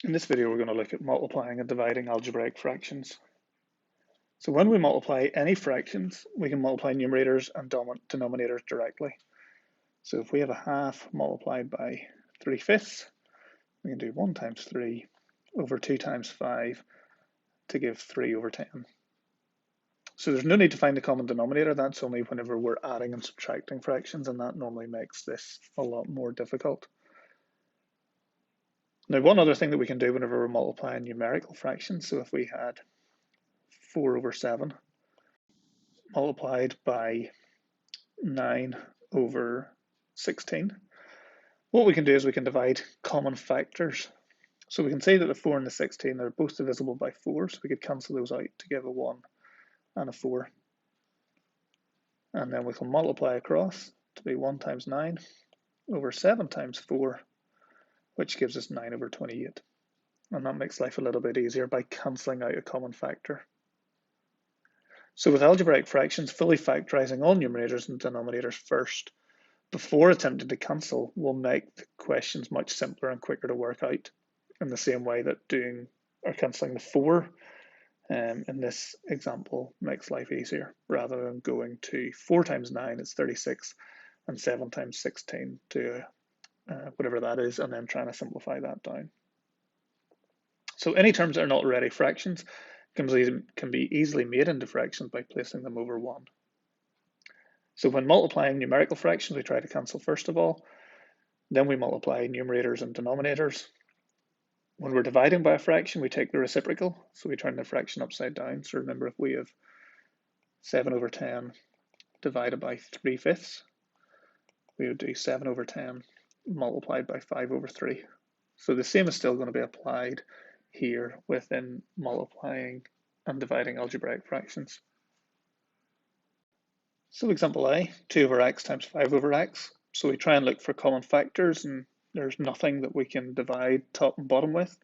In this video, we're going to look at multiplying and dividing algebraic fractions. So when we multiply any fractions, we can multiply numerators and denominators directly. So if we have a half multiplied by 3/5, we can do 1 times 3 over 2 times 5 to give 3 over 10. So there's no need to find the common denominator. That's only whenever we're adding and subtracting fractions, and that normally makes this a lot more difficult. Now, one other thing that we can do whenever we're multiplying numerical fractions, so if we had 4 over 7 multiplied by 9 over 16, what we can do is we can divide common factors. So we can say that the 4 and the 16 are both divisible by 4, so we could cancel those out to give a 1 and a 4. And then we can multiply across to be 1 times 9 over 7 times 4, which gives us 9 over 28. And that makes life a little bit easier by cancelling out a common factor. So with algebraic fractions, fully factorising all numerators and denominators first before attempting to cancel will make the questions much simpler and quicker to work out, in the same way that doing or cancelling the 4 in this example makes life easier, rather than going to 4 times 9, it's 36, and 7 times 16 to whatever that is, and then trying to simplify that down. So any terms that are not already fractions can be easily made into fractions by placing them over 1. So when multiplying numerical fractions, we try to cancel first of all, then we multiply numerators and denominators. When we're dividing by a fraction, we take the reciprocal, so we turn the fraction upside down. So remember, if we have 7 over 10 divided by 3/5, we would do 7 over 10 multiplied by 5 over 3. So the same is still going to be applied here within multiplying and dividing algebraic fractions. So example A, 2 over x times 5 over x. So we try and look for common factors, and there's nothing that we can divide top and bottom with.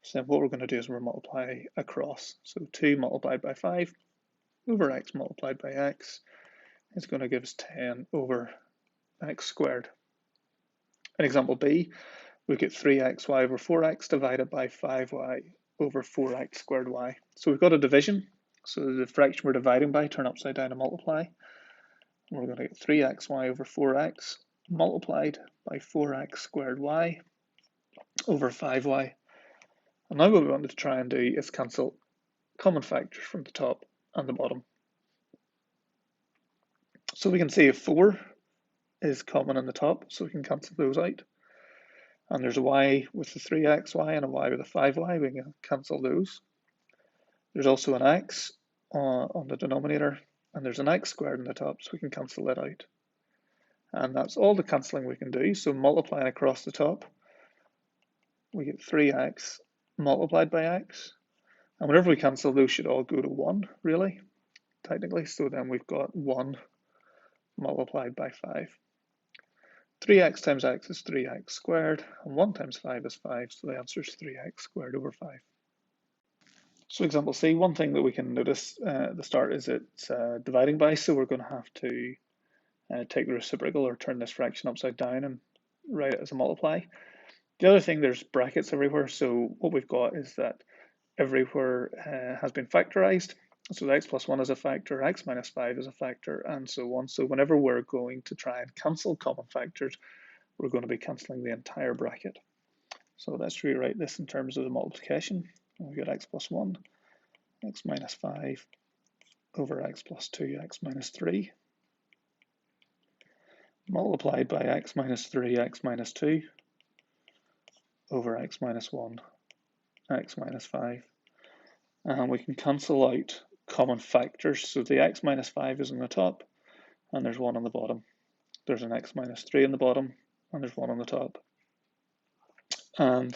So then what we're going to do is we'll multiply across. So 2 multiplied by 5 over x multiplied by x is going to give us 10 over x squared. In example B, we get 3xy over 4x divided by 5y over 4x squared y. So we've got a division. So the fraction we're dividing by, turn upside down and multiply. And we're going to get 3xy over 4x multiplied by 4x squared y over 5y. And now what we want to try and do is cancel common factors from the top and the bottom. So we can see if 4 is common in the top, so we can cancel those out. And there's a y with the 3xy and a y with a 5y, we can cancel those. There's also an x on the denominator, and there's an x squared in the top, so we can cancel that out. And that's all the cancelling we can do. So multiplying across the top, we get 3x multiplied by x. And whenever we cancel, those should all go to 1, really, technically. So then we've got 1 multiplied by 5. 3x times x is 3x squared, and 1 times 5 is 5, so the answer is 3x squared over 5. So example C, one thing that we can notice at the start is it's dividing by, so we're going to have to take the reciprocal or turn this fraction upside down and write it as a multiply. The other thing, there's brackets everywhere, so what we've got is that everywhere has been factorized. So x plus 1 is a factor, x minus 5 is a factor, and so on. So whenever we're going to try and cancel common factors, we're going to be cancelling the entire bracket. So let's rewrite this in terms of the multiplication. We've got x plus 1, x minus 5 over x plus 2, x minus 3, multiplied by x minus 3, x minus 2, over x minus 1, x minus 5. And we can cancel out common factors. So the x minus 5 is on the top, and there's 1 on the bottom. There's an x minus 3 on the bottom, and there's 1 on the top. And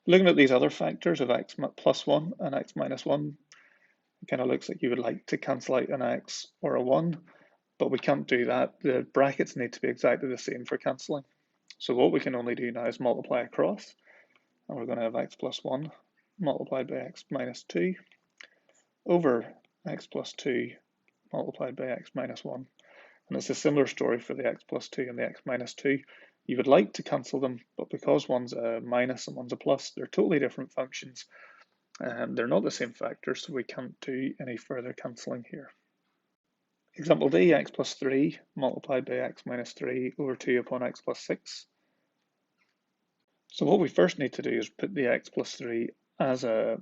looking at these other factors of x plus 1 and x minus 1, it kind of looks like you would like to cancel out an x or a 1, but we can't do that. The brackets need to be exactly the same for cancelling. So what we can only do now is multiply across, and we're going to have x plus 1 multiplied by x minus 2 over x plus 2 multiplied by x minus 1. And it's a similar story for the x plus 2 and the x minus 2. You would like to cancel them, but because one's a minus and one's a plus, they're totally different functions. They're not the same factor, so we can't do any further cancelling here. Example D, x plus 3 multiplied by x minus 3 over 2 upon x plus 6. So what we first need to do is put the x plus 3 as a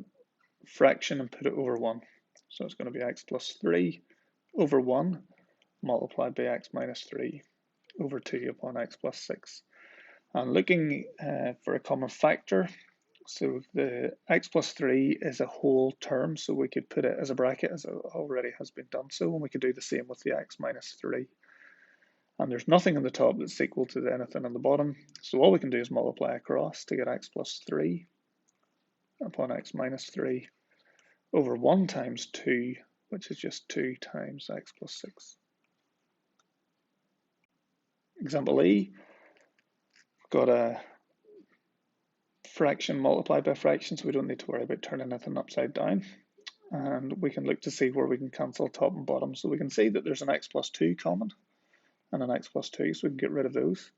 fraction and put it over 1. So it's going to be x plus 3 over 1 multiplied by x minus 3 over 2 upon x plus 6. And looking for a common factor, so the x plus 3 is a whole term, so we could put it as a bracket as it already has been done so, and we could do the same with the x minus 3. And there's nothing on the top that's equal to anything on the bottom, so all we can do is multiply across to get x plus 3 upon x minus 3 over 1 times 2, which is just 2 times x plus 6. Example E, we've got a fraction multiplied by fraction, so we don't need to worry about turning anything upside down. And we can look to see where we can cancel top and bottom. So we can see that there's an x plus 2 common and an x plus 2, so we can get rid of those.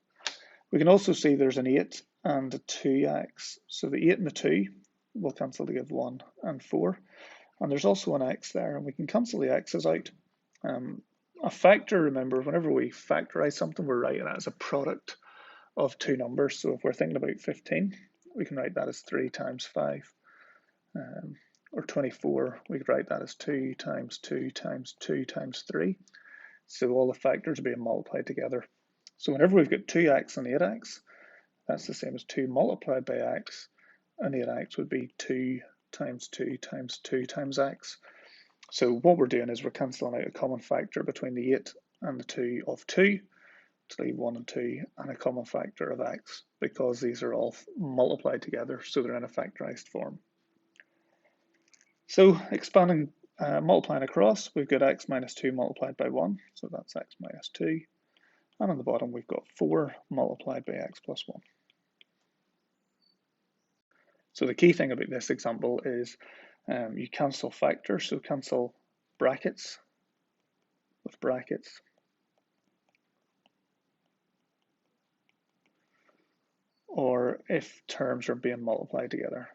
We can also see there's an 8 and a 2x. So the 8 and the 2 will cancel to give 1 and 4. And there's also an x there, and we can cancel the x's out. A factor, remember, whenever we factorize something, we're writing it as a product of two numbers. So if we're thinking about 15, we can write that as 3 times 5. Or 24, we could write that as 2 times 2 times 2 times 3. So all the factors are being multiplied together. So whenever we've got 2x and 8x, that's the same as 2 multiplied by x, and 8x would be 2 times 2 times 2 times x. So what we're doing is we're cancelling out a common factor between the 8 and the 2 of 2 to leave 1 and 2, and a common factor of x, because these are all multiplied together, so they're in a factorized form. So expanding, multiplying across, we've got x minus 2 multiplied by 1, so that's x minus 2. And on the bottom, we've got 4 multiplied by x plus 1. So the key thing about this example is you cancel factors, so cancel brackets with brackets. Or if terms are being multiplied together.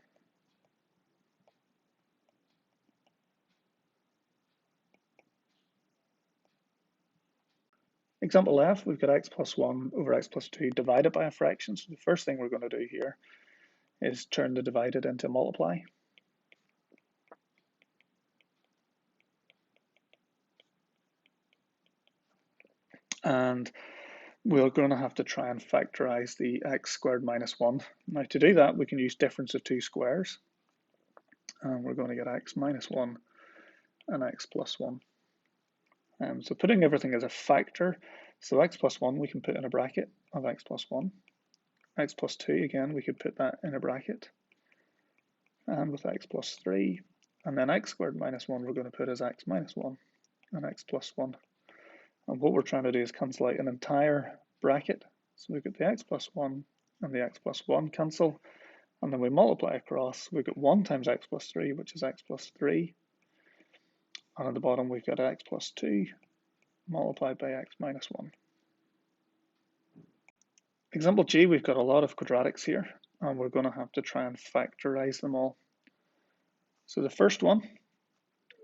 Example F, we've got x plus 1 over x plus 2 divided by a fraction. So the first thing we're going to do here is turn the divided into multiply. And we're going to have to try and factorize the x squared minus 1. Now to do that, we can use difference of two squares. And we're going to get x minus 1 and x plus 1. So putting everything as a factor, so x plus 1 we can put in a bracket of x plus 1. X plus 2, again, we could put that in a bracket. And with x plus 3, and then x squared minus 1 we're going to put as x minus 1 and x plus 1. And what we're trying to do is cancel out an entire bracket. So we've got the x plus 1 and the x plus 1 cancel, and then we multiply across. We've got 1 times x plus 3, which is x plus 3. And at the bottom we've got x plus 2 multiplied by x minus 1. Example G, we've got a lot of quadratics here, and we're going to have to try and factorize them all. So the first one,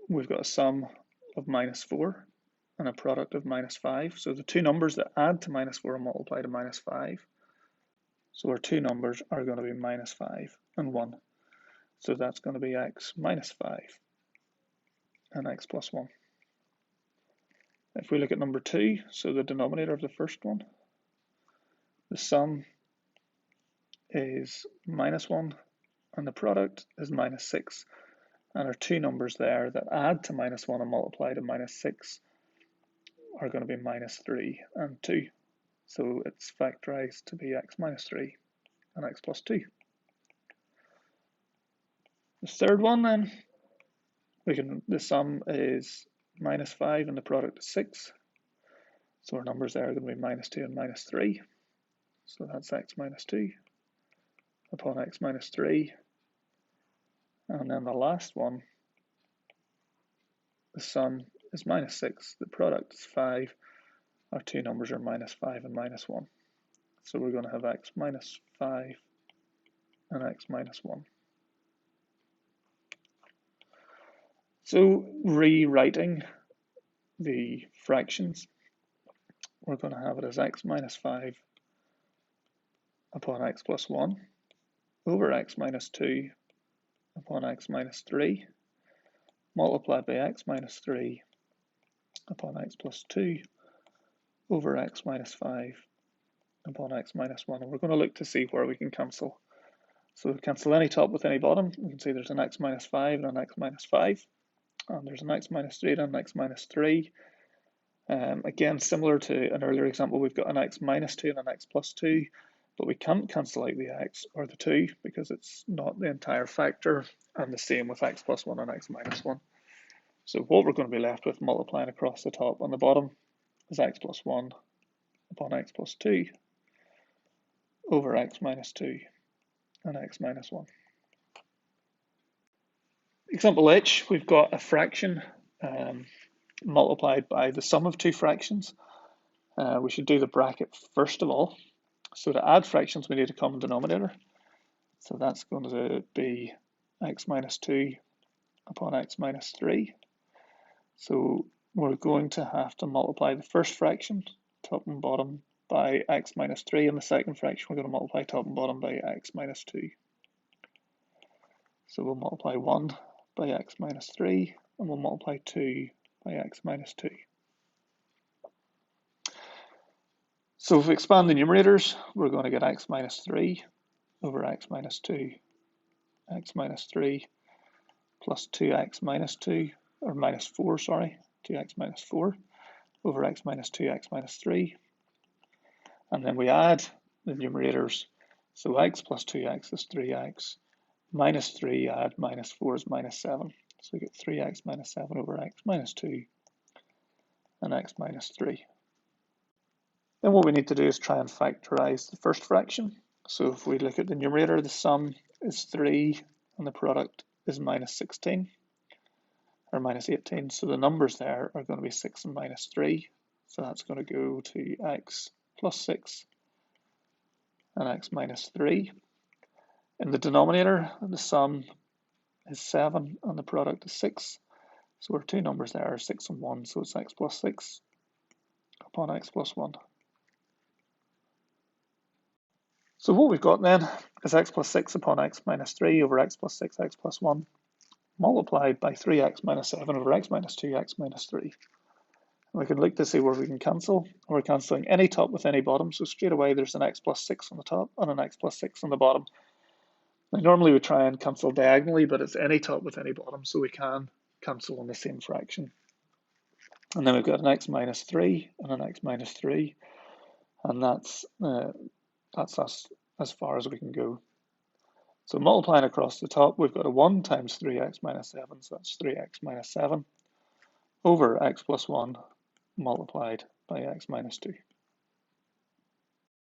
we've got a sum of minus 4 and a product of minus 5. So the two numbers that add to minus 4 are multiplied to minus 5. So our two numbers are going to be minus 5 and 1. So that's going to be x minus 5 and x plus 1. If we look at number 2, so the denominator of the first one, the sum is minus 1 and the product is minus 6. And our two numbers there that add to minus 1 and multiply to minus 6 are going to be minus 3 and 2. So it's factorized to be x minus 3 and x plus 2. The third one then, the sum is minus 5 and the product is 6. So our numbers there are going to be minus 2 and minus 3. So that's x minus 2 upon x minus 3. And then the last one, the sum is minus 6, the product is 5. Our two numbers are minus 5 and minus 1. So we're going to have x minus 5 and x minus 1. So rewriting the fractions, we're going to have it as x minus 5 upon x plus 1 over x minus 2 upon x minus 3 multiplied by x minus 3 upon x plus 2 over x minus 5 upon x minus 1. And we're going to look to see where we can cancel. So we cancel any top with any bottom. We can see there's an x minus 5 and an x minus 5. And there's an x minus 3 and an x minus 3. Again, similar to an earlier example, we've got an x minus 2 and an x plus 2, but we can't cancel out the x or the 2 because it's not the entire factor, and the same with x plus 1 and x minus 1. So what we're going to be left with multiplying across the top and the bottom is x plus 1 upon x plus 2 over x minus 2 and x minus 1. Example H, we've got a fraction multiplied by the sum of two fractions. We should do the bracket first of all. So to add fractions, we need a common denominator. So that's going to be x minus 2 upon x minus 3. So we're going to have to multiply the first fraction, top and bottom, by x minus 3, and the second fraction we're going to multiply top and bottom by x minus 2. So we'll multiply 1 by x minus 3, and we'll multiply 2 by x minus 2. So if we expand the numerators, we're going to get x minus 3 over x minus 2, x minus 3 plus 2x minus 2, or minus 4, sorry, 2x minus 4 over x minus 2, x minus 3. And then we add the numerators. So x plus 2x is 3x, minus 3 add minus 4 is minus 7. So we get 3x minus 7 over x minus 2 and x minus 3. Then what we need to do is try and factorize the first fraction. So if we look at the numerator, the sum is 3 and the product is minus 16 or minus 18. So the numbers there are going to be 6 and minus 3. So that's going to go to x plus 6 and x minus 3. In the denominator, the sum is 7 and the product is 6. So our two numbers there are 6 and 1. So it's x plus 6 upon x plus 1. So what we've got then is x plus 6 upon x minus 3 over x plus 6, x plus 1, multiplied by 3x minus 7 over x minus 2, x minus 3. And we can look to see where we can cancel. We're cancelling any top with any bottom, so straight away there's an x plus 6 on the top and an x plus 6 on the bottom. Now normally we try and cancel diagonally, but it's any top with any bottom, so we can cancel on the same fraction. And then we've got an x minus 3 and an x minus 3, and that's us as far as we can go. So multiplying across the top, we've got a 1 times 3x minus 7, so that's 3x minus 7, over x plus 1 multiplied by x minus 2.